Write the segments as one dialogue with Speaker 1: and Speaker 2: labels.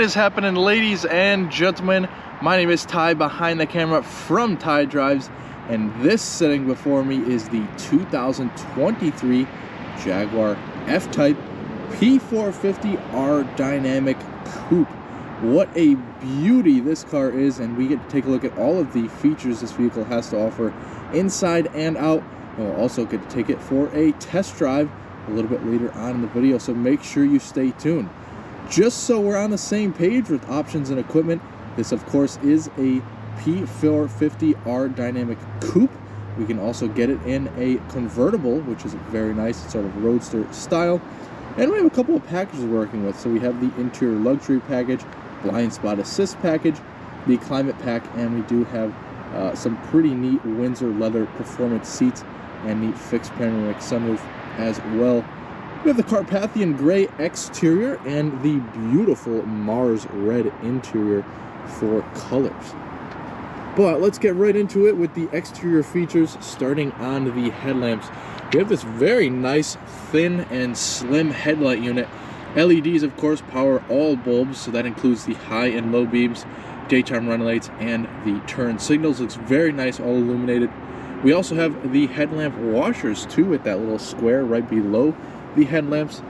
Speaker 1: is happening, ladies and gentlemen? My name is Ty, behind the camera from Ty Drives, and this sitting before me is the 2023 Jaguar F-Type P450R Dynamic Coupe. What a beauty this car is, and we get to take a look at all of the features this vehicle has to offer inside and out, and we'll also get to take it for a test drive a little bit later on in the video, so make sure you stay tuned. Just so we're on the same page with options and equipment, this of course is a P450R Dynamic Coupe. We can also get it in a convertible, which is very nice, sort of roadster style. And we have a couple of packages we're working with. So we have the interior luxury package, blind spot assist package, the climate pack, and we do have some pretty neat Windsor leather performance seats and neat fixed panoramic sunroof as well. We have the Carpathian gray exterior and the beautiful Mars red interior for colors. But let's get right into it with the exterior features, starting on the headlamps. We have this very nice, thin and slim headlight unit. LEDs, of course, power all bulbs, so that includes the high and low beams, daytime running lights, and the turn signals. Looks very nice, all illuminated. We also have the headlamp washers too, with that little square right below the headlamps.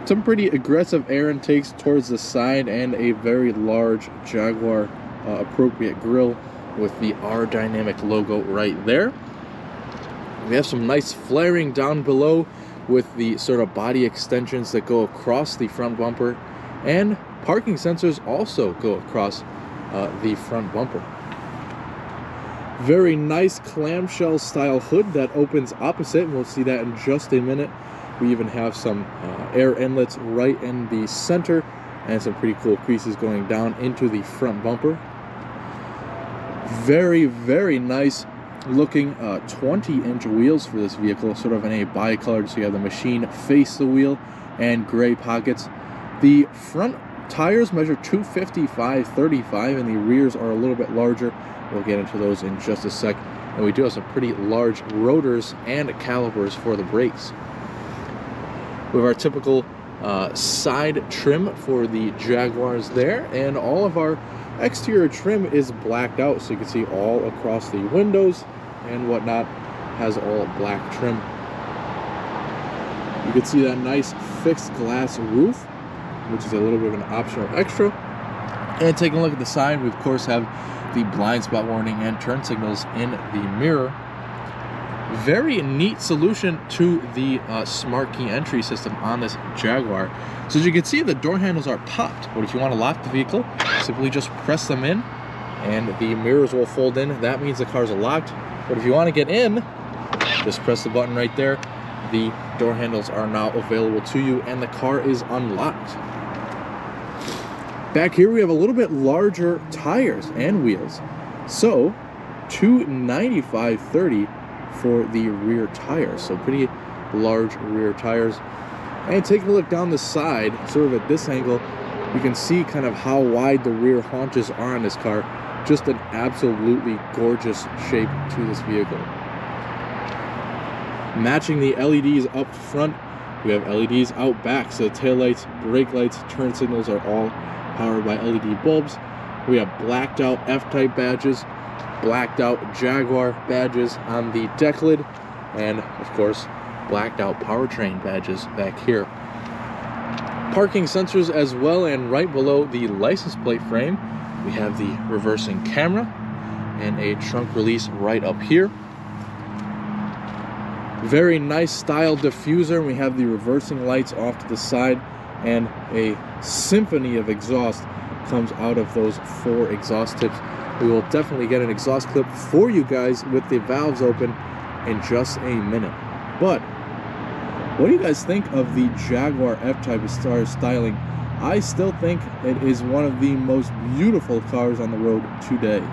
Speaker 1: Some pretty aggressive air intakes towards the side, and a very large Jaguar appropriate grille with the R Dynamic logo right there. We have some nice flaring down below with the sort of body extensions that go across the front bumper, and parking sensors also go across the front bumper. Very nice clamshell style hood that opens opposite, and we'll see that in just a minute. We even have some air inlets right in the center, and some pretty cool creases going down into the front bumper. Very, very nice looking 20-inch wheels for this vehicle, sort of in a bi-colored, so you have the machine face the wheel and gray pockets. The front tires measure 255/35, and the rears are a little bit larger. We'll get into those in just a sec. And we do have some pretty large rotors and calipers for the brakes. We have our typical side trim for the Jaguars there, and all of our exterior trim is blacked out, so you can see all across the windows and whatnot has all black trim. You can see that nice fixed glass roof, which is a little bit of an optional extra. And taking a look at the side, we of course have the blind spot warning and turn signals in the mirror. Very neat solution to the smart key entry system on this Jaguar. So as you can see, the door handles are popped, but if you want to lock the vehicle, simply just press them in and the mirrors will fold in. That means the cars are locked. But if you want to get in, just press the button right there. The door handles are now available to you and the car is unlocked. Back here we have a little bit larger tires and wheels. So 295/30 for the rear tires, so pretty large rear tires. And taking a look down the side, sort of at this angle, you can see kind of how wide the rear haunches are on this car. Just an absolutely gorgeous shape to this vehicle. Matching the LEDs up front, we have LEDs out back, so taillights, brake lights, turn signals are all powered by LED bulbs. We have blacked out F-Type badges, blacked out Jaguar badges on the deck lid, and of course blacked out powertrain badges back here. Parking sensors as well, and right below the license plate frame we have the reversing camera and a trunk release right up here. Very nice style diffuser. We have the reversing lights off to the side, and a symphony of exhaust comes out of those 4 exhaust tips. We will definitely get an exhaust clip for you guys with the valves open in just a minute. But what do you guys think of the Jaguar F-Type as far as styling? I still think it is one of the most beautiful cars on the road today.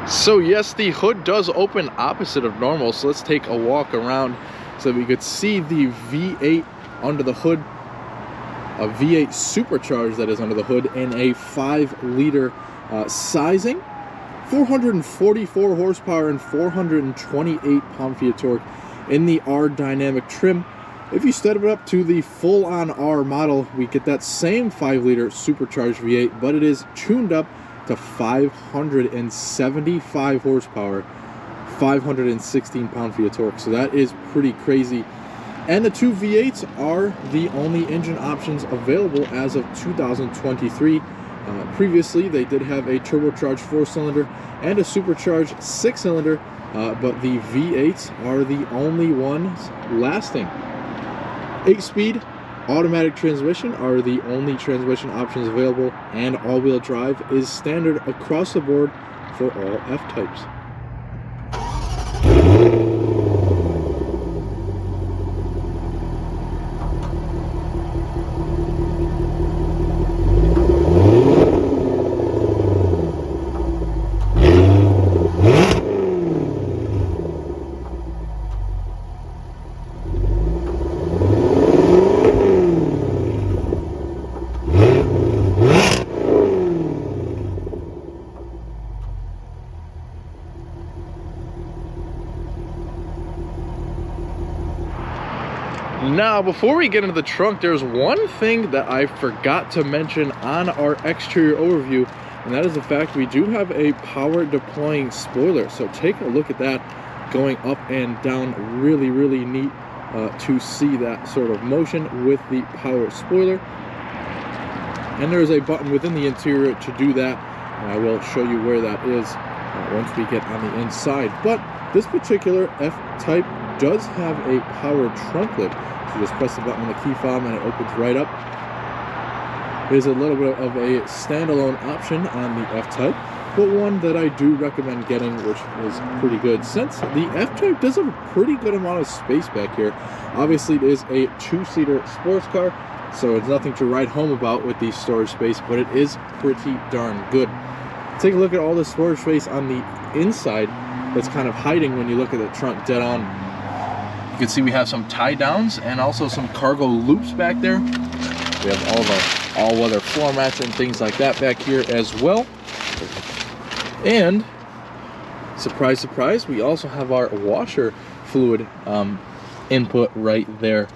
Speaker 1: So yes, the hood does open opposite of normal, so let's take a walk around so we could see the V8 under the hood. A V8 supercharged that is under the hood in a 5-liter sizing, 444 horsepower and 428 pound-feet of torque in the R Dynamic trim. If you step it up to the full-on R model, we get that same 5-liter supercharged V8, but it is tuned up to 575 horsepower, 516 pound-feet of torque. So that is pretty crazy. And the two V8s are the only engine options available as of 2023. Previously, they did have a turbocharged 4-cylinder and a supercharged 6-cylinder, but the V8s are the only ones lasting. 8-speed automatic transmission are the only transmission options available, and all-wheel drive is standard across the board for all F-types. Now, before we get into the trunk, there's one thing that I forgot to mention on our exterior overview, and that is the fact we do have a power deploying spoiler. So take a look at that going up and down. Really, really neat to see that sort of motion with the power spoiler. And there is a button within the interior to do that, and I will show you where that is once we get on the inside. But this particular F-Type does have a power trunk lid. So just press the button on the key fob and it opens right up. There's a little bit of a standalone option on the F-Type, but one that I do recommend getting, which is pretty good, since the F-Type does have a pretty good amount of space back here. Obviously, it is a 2-seater sports car, so it's nothing to write home about with the storage space, but it is pretty darn good. Take a look at all the storage space on the inside that's kind of hiding when you look at the trunk dead on. You can see we have some tie downs and also some cargo loops back there. We have all of our all-weather floor mats and things like that back here as well. And surprise, surprise, we also have our washer fluid input right there.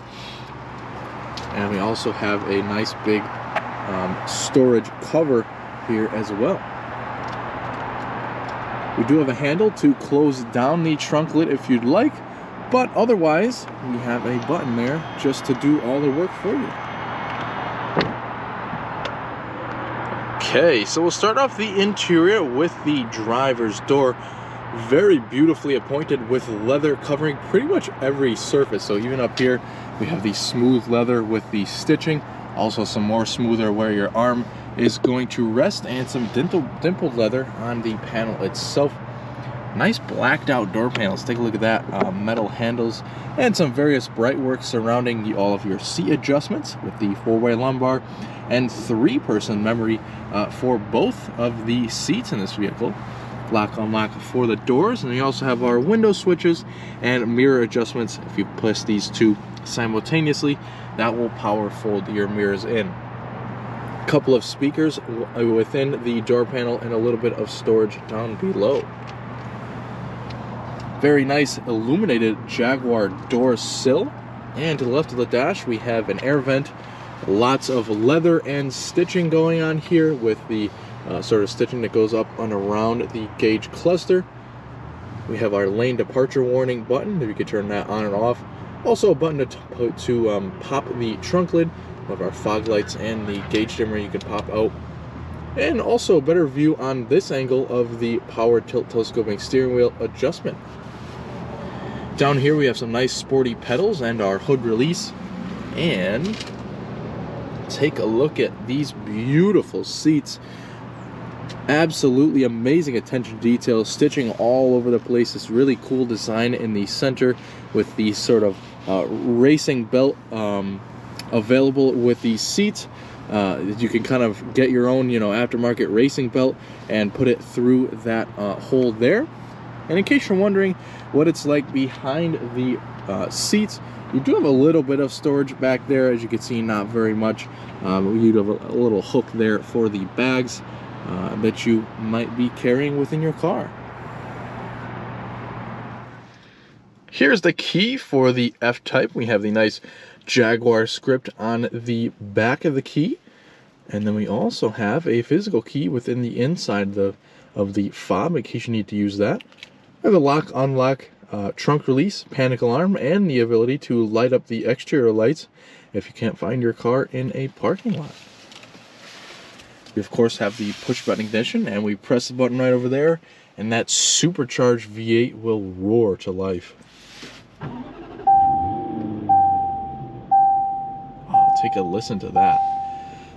Speaker 1: And we also have a nice big storage cover here as well. We do have a handle to close down the trunk lid if you'd like, but otherwise we have a button there just to do all the work for you. Okay, so we'll start off the interior with the driver's door. Very beautifully appointed with leather covering pretty much every surface. So even up here we have the smooth leather with the stitching, also some more smoother where your arm is going to rest, and some dimpled leather on the panel itself. Nice blacked out door panels. Take a look at that. Metal handles and some various bright work surrounding all of your seat adjustments with the 4-way lumbar and 3-person memory for both of the seats in this vehicle. Lock unlock for the doors, and we also have our window switches and mirror adjustments. If you push these two simultaneously, that will power fold your mirrors in. Couple of speakers within the door panel and a little bit of storage down below. Very nice illuminated Jaguar door sill, and to the left of the dash we have an air vent. Lots of leather and stitching going on here with the sort of stitching that goes up and around the gauge cluster. We have our lane departure warning button, if you could turn that on and off. Also a button to pop the trunk lid. We have our fog lights and the gauge dimmer you can pop out. And also a better view on this angle of the power tilt telescoping steering wheel adjustment. Down here we have some nice sporty pedals and our hood release. And take a look at these beautiful seats. Absolutely amazing attention to detail, stitching all over the place. This really cool design in the center with the sort of racing belt available with these seats. You can kind of get your own, aftermarket racing belt and put it through that hole there. And in case you're wondering what it's like behind the seats, you do have a little bit of storage back there. As you can see, not very much. You have a little hook there for the bags that you might be carrying within your car. Here's the key for the F-Type. We have the nice Jaguar script on the back of the key. And then we also have a physical key within the inside of the fob in case you need to use that. We have a lock, unlock, trunk release, panic alarm, and the ability to light up the exterior lights if you can't find your car in a parking lot. We of course have the push button ignition, and we press the button right over there, and that supercharged V8 will roar to life. Take a listen to that.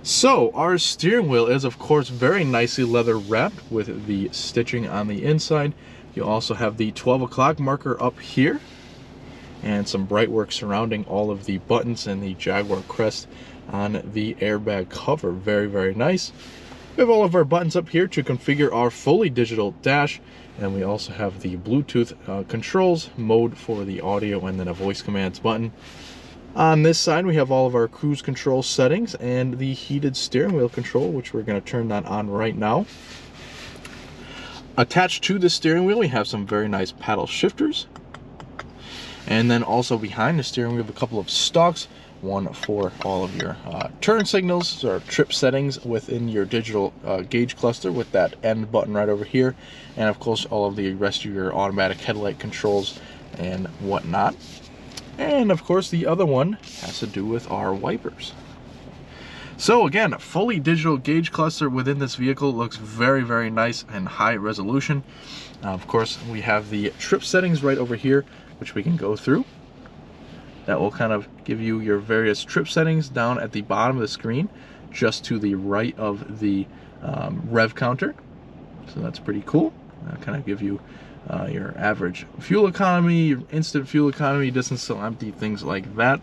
Speaker 1: So our steering wheel is of course very nicely leather wrapped with the stitching on the inside. You also have the 12 o'clock marker up here and some bright work surrounding all of the buttons and the Jaguar crest on the airbag cover. Very, very nice. We have all of our buttons up here to configure our fully digital dash, and we also have the Bluetooth controls, mode for the audio, and then a voice commands button. On this side, we have all of our cruise control settings and the heated steering wheel control, which we're going to turn that on right now. Attached to the steering wheel, we have some very nice paddle shifters. And then also behind the steering wheel, we have a couple of stalks, one for all of your turn signals or trip settings within your digital gauge cluster with that end button right over here. And of course, all of the rest of your automatic headlight controls and whatnot. And of course, the other one has to do with our wipers. So again, fully digital gauge cluster within this vehicle. Looks very, very nice and high resolution. Of course, we have the trip settings right over here, which we can go through. That will kind of give you your various trip settings down at the bottom of the screen, just to the right of the rev counter. So that's pretty cool. That'll kind of give you your average fuel economy, your instant fuel economy, distance till empty, things like that.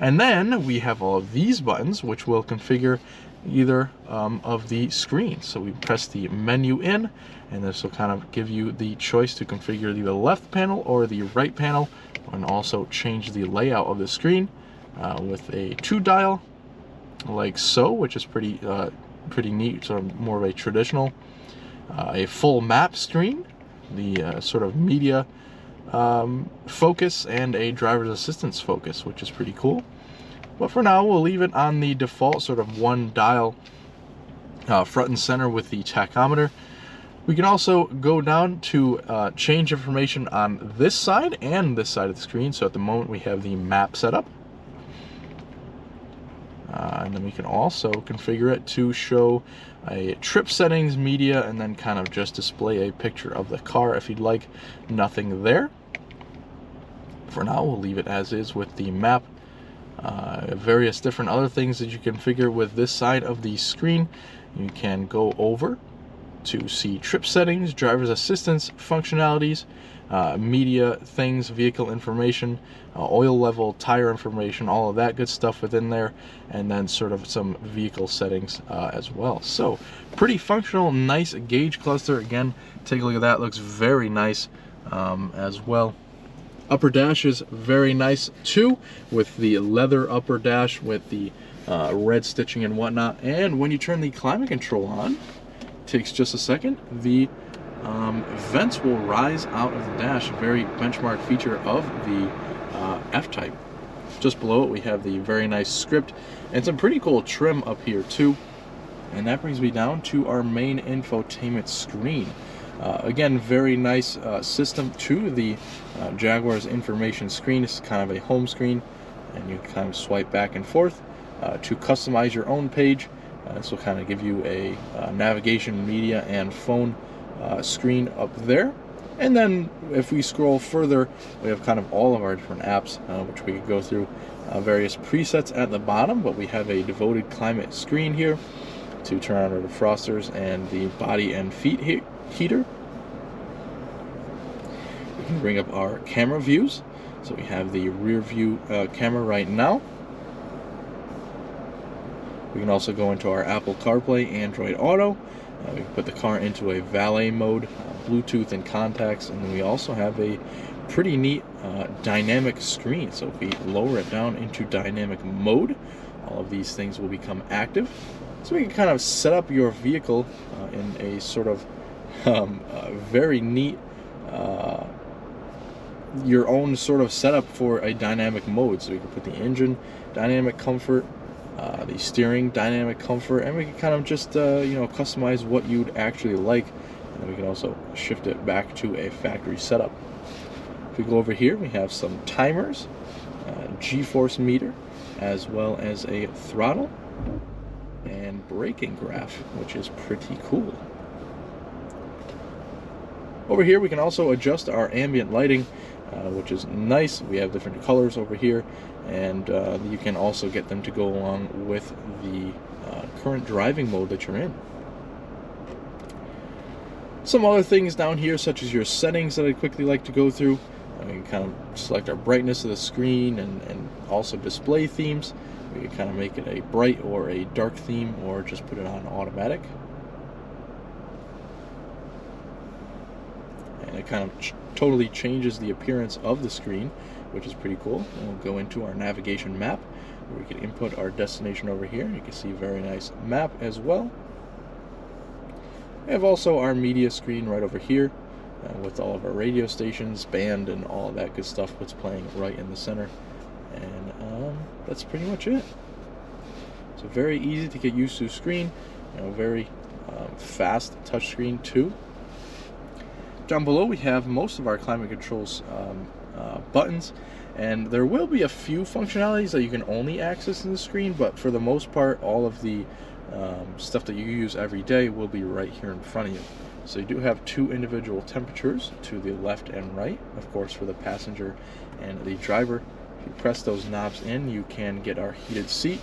Speaker 1: And then we have all of these buttons, which will configure either of the screens. So we press the menu in, and this will kind of give you the choice to configure the left panel or the right panel, and also change the layout of the screen with a 2-dial, like so, which is pretty neat, sort of more of a traditional. A full map screen, the sort of media focus, and a driver's assistance focus, which is pretty cool. But for now, we'll leave it on the default sort of 1-dial front and center with the tachometer. We can also go down to change information on this side and this side of the screen. So at the moment, we have the map set up. And then we can also configure it to show a trip settings, media, and then kind of just display a picture of the car if you'd like. Nothing there. For now, we'll leave it as is with the map. Various different other things that you can configure with this side of the screen. You can go over to see trip settings, driver's assistance functionalities, media things, vehicle information, oil level, tire information, all of that good stuff within there, and then sort of some vehicle settings as well. So pretty functional, nice gauge cluster. Again, take a look at that. Looks very nice as well. Upper dash is very nice too, with the leather upper dash with the red stitching and whatnot. And when you turn the climate control on, takes just a second, the vents will rise out of the dash. A very benchmark feature of the F-Type. Just below it, we have the very nice script and some pretty cool trim up here too. And that brings me down to our main infotainment screen. Again, very nice system to the Jaguar's information screen. It's kind of a home screen, and you kind of swipe back and forth to customize your own page. This will kind of give you a navigation, media, and phone screen up there. And then if we scroll further, we have kind of all of our different apps, which we could go through. Various presets at the bottom, but we have a devoted climate screen here to turn on our defrosters and the body and feet heater. We can bring up our camera views. So we have the rear view camera right now. We can also go into our Apple CarPlay, Android Auto. We can put the car into a valet mode, Bluetooth and contacts, and then we also have a pretty neat dynamic screen. So if we lower it down into dynamic mode, all of these things will become active. So we can kind of set up your vehicle in a sort of very neat your own sort of setup for a dynamic mode. So you can put the engine dynamic comfort, the steering dynamic comfort, and we can kind of just you know, customize what you'd actually like. And then we can also shift it back to a factory setup. If we go over here, we have some timers, G-force meter, as well as a throttle and braking graph, which is pretty cool. Over here we can also adjust our ambient lighting, which is nice. We have different colors over here, and you can also get them to go along with the current driving mode that you're in. Some other things down here, such as your settings, that I'd quickly like to go through. We can kind of select our brightness of the screen and also display themes. We can kind of make it a bright or a dark theme, or just put it on automatic. And it kind of totally changes the appearance of the screen, which is pretty cool. And we'll go into our navigation map, where we can input our destination over here. You can see a very nice map as well. We have also our media screen right over here, with all of our radio stations, band, and all of that good stuff, what's playing right in the center. And that's pretty much it. So very easy to get used to screen, you know, very fast touch screen too. Down below we have most of our climate controls buttons, and there will be a few functionalities that you can only access in the screen, but for the most part all of the stuff that you use every day will be right here in front of you. So you do have two individual temperatures to the left and right, of course, for the passenger and the driver. If you press those knobs in, you can get our heated seat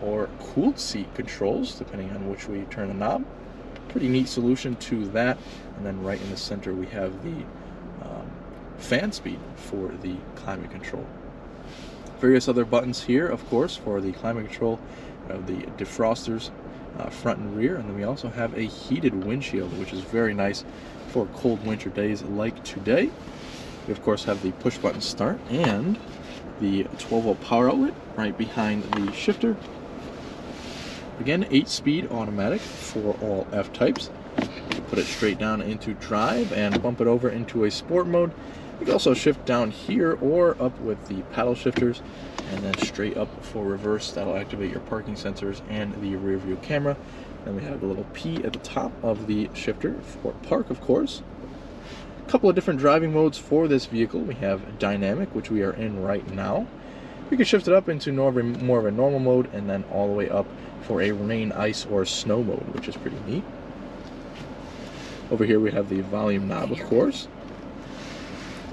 Speaker 1: or cooled seat controls, depending on which way you turn the knob. Pretty neat solution to that. And then right in the center we have the fan speed for the climate control. Various other buttons here, of course, for the climate control. The defrosters, front and rear, and then we also have a heated windshield, which is very nice for cold winter days like today. We of course have the push button start and the 12-volt power outlet right behind the shifter. Again, 8-speed automatic for all F-types. Put it straight down into drive and bump it over into a sport mode. You can also shift down here or up with the paddle shifters, and then straight up for reverse. That'll activate your parking sensors and the rear view camera. Then we have a little P at the top of the shifter for park, of course. A couple of different driving modes for this vehicle. We have dynamic, which we are in right now. We can shift it up into more of a normal mode, and then all the way up for a rain, ice, or snow mode, which is pretty neat. Over here we have the volume knob, of course.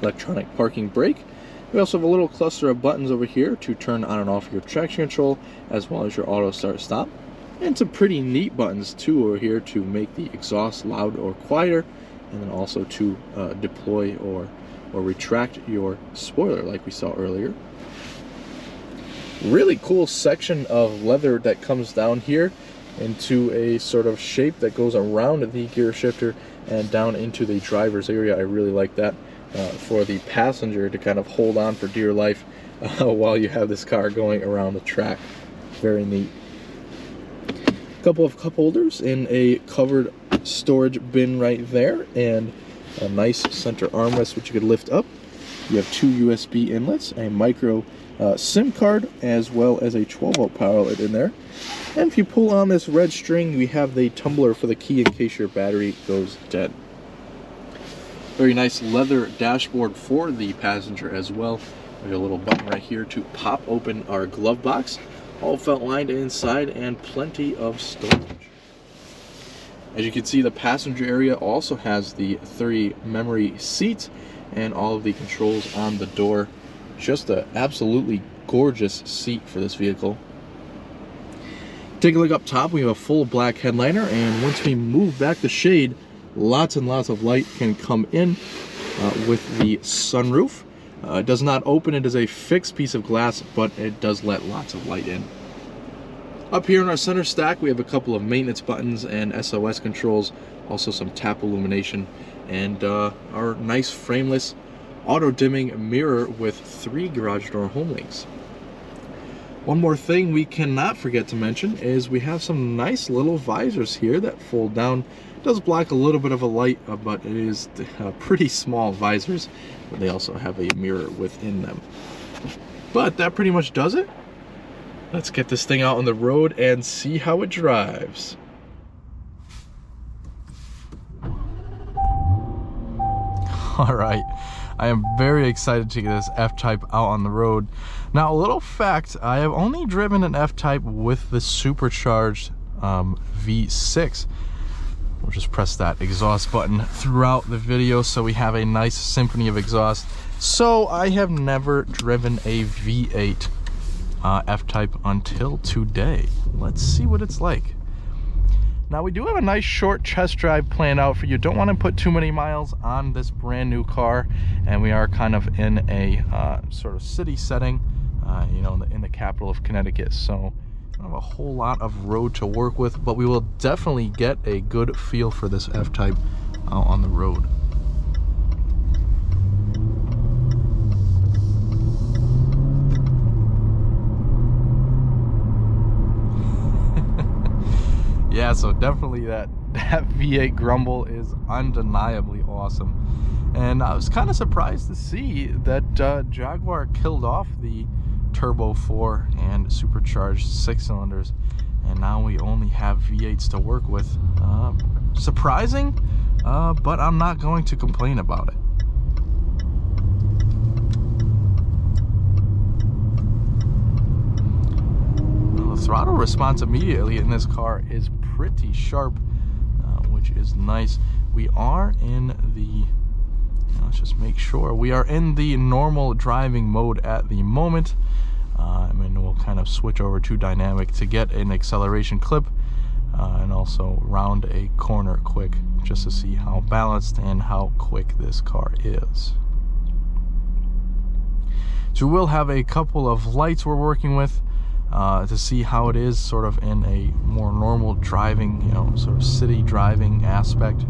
Speaker 1: Electronic parking brake. We also have a little cluster of buttons over here to turn on and off your traction control, as well as your auto start stop. And some pretty neat buttons too over here to make the exhaust loud or quieter, and then also to deploy or retract your spoiler like we saw earlier. Really cool section of leather that comes down here into a sort of shape that goes around the gear shifter and down into the driver's area. I really like that. For the passenger to kind of hold on for dear life while you have this car going around the track. Very neat. A couple of cup holders in a covered storage bin right there, and a nice center armrest which you could lift up. You have two USB inlets, a micro SIM card, as well as a 12-volt power outlet in there. And if you pull on this red string, we have the tumbler for the key in case your battery goes dead. Very nice leather dashboard for the passenger as well. We have a little button right here to pop open our glove box. All felt lined inside and plenty of storage. As you can see, the passenger area also has the 30 memory seats and all of the controls on the door. Just an absolutely gorgeous seat for this vehicle. Take a look up top. We have a full black headliner, and once we move back the shade, lots and lots of light can come in with the sunroof. It does not open. It is a fixed piece of glass, but it does let lots of light in. Up here in our center stack, we have a couple of maintenance buttons and SOS controls, also some tap illumination, and our nice frameless auto-dimming mirror with 3 garage door home links. One more thing we cannot forget to mention is we have some nice little visors here that fold down It does block a little bit of a light, but it is pretty small visors. But they also have a mirror within them. But that pretty much does it. Let's get this thing out on the road and see how it drives. All right, I am very excited to get this F-Type out on the road. Now, a little fact, I have only driven an F-Type with the supercharged V6. We'll just press that exhaust button throughout the video so we have a nice symphony of exhaust. So I have never driven a V8 F-Type until today. Let's see what it's like. Now, we do have a nice short test drive planned out for you. Don't want to put too many miles on this brand new car, and we are kind of in a sort of city setting, you know, in the capital of Connecticut. So don't have a whole lot of road to work with, but we will definitely get a good feel for this F-Type out on the road. Yeah, so definitely that V8 grumble is undeniably awesome. And I was kind of surprised to see that Jaguar killed off the Turbo 4 and supercharged 6 cylinders, and now we only have V8s to work with. Surprising, but I'm not going to complain about it. The throttle response immediately in this car is pretty sharp, which is nice. We are in the, let's just make sure, we are in the normal driving mode at the moment. And we'll kind of switch over to dynamic to get an acceleration clip, and also round a corner quick, just to see how balanced and how quick this car is. So we'll have a couple of lights we're working with to see how it is sort of in a more normal driving, you know, sort of city driving aspect.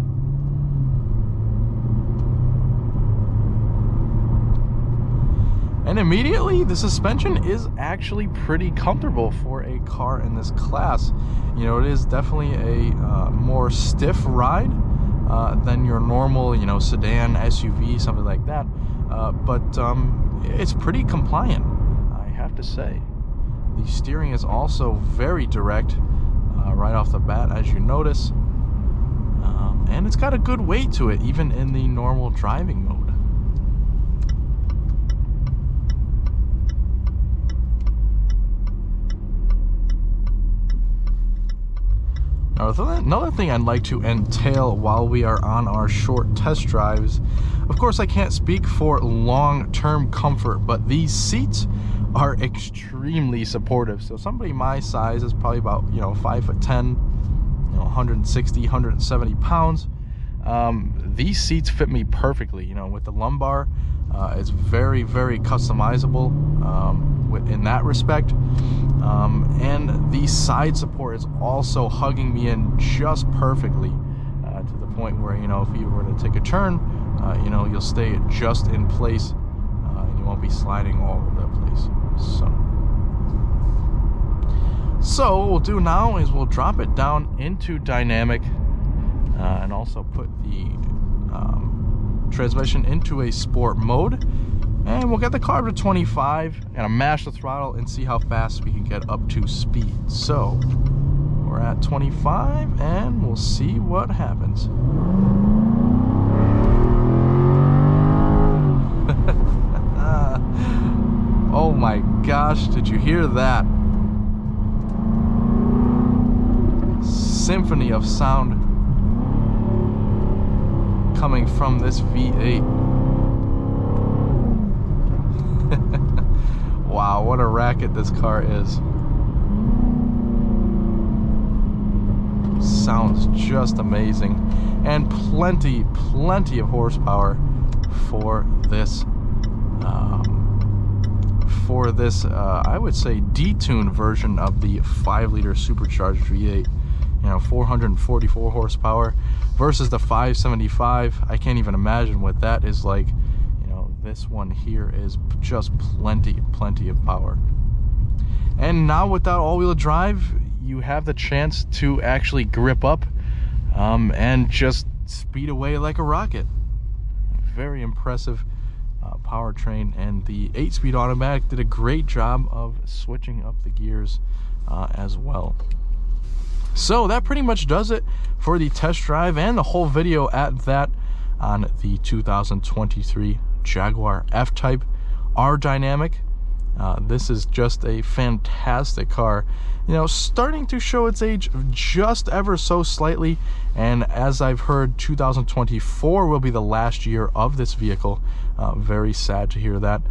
Speaker 1: And immediately, the suspension is actually pretty comfortable for a car in this class. You know, it is definitely a more stiff ride than your normal, you know, sedan, SUV, something like that. But it's pretty compliant, I have to say. The steering is also very direct right off the bat, as you notice. And it's got a good weight to it, even in the normal driving mode. Now, another thing I'd like to entail while we are on our short test drives, of course I can't speak for long-term comfort, but these seats are extremely supportive. So somebody my size is probably about, you know, 5'10", you know, 160, 170 pounds. These seats fit me perfectly, you know, with the lumbar. It's very, very customizable in that respect. And the side support is also hugging me in just perfectly, to the point where, you know, if you were to take a turn, you know, you'll stay just in place, and you won't be sliding all over the place. So what we'll do now is we'll drop it down into dynamic, and also put the transmission into a sport mode, and we'll get the car to 25, gonna mash the throttle and see how fast we can get up to speed. So we're at 25 and we'll see what happens. Oh my gosh, did you hear that? Symphony of sound coming from this V8. Wow, what a racket this car is. Sounds just amazing. And plenty of horsepower for this I would say detuned version of the 5-liter supercharged V8. You know, 444 horsepower versus the 575. I can't even imagine what that is like. You know, this one here is just plenty of power. And now with that all-wheel drive, you have the chance to actually grip up and just speed away like a rocket. Very impressive powertrain, and the 8-speed automatic did a great job of switching up the gears as well. So that pretty much does it for the test drive and the whole video at that on the 2023 Jaguar F-Type R-Dynamic. This is just a fantastic car, you know, starting to show its age just ever so slightly, and as I've heard, 2024 will be the last year of this vehicle. Very sad to hear that,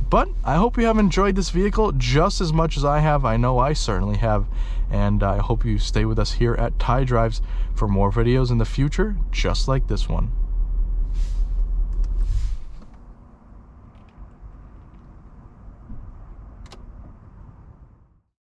Speaker 1: but I hope you have enjoyed this vehicle just as much as I have. I know I certainly have, and I hope you stay with us here at Ty Drives for more videos in the future just like this one.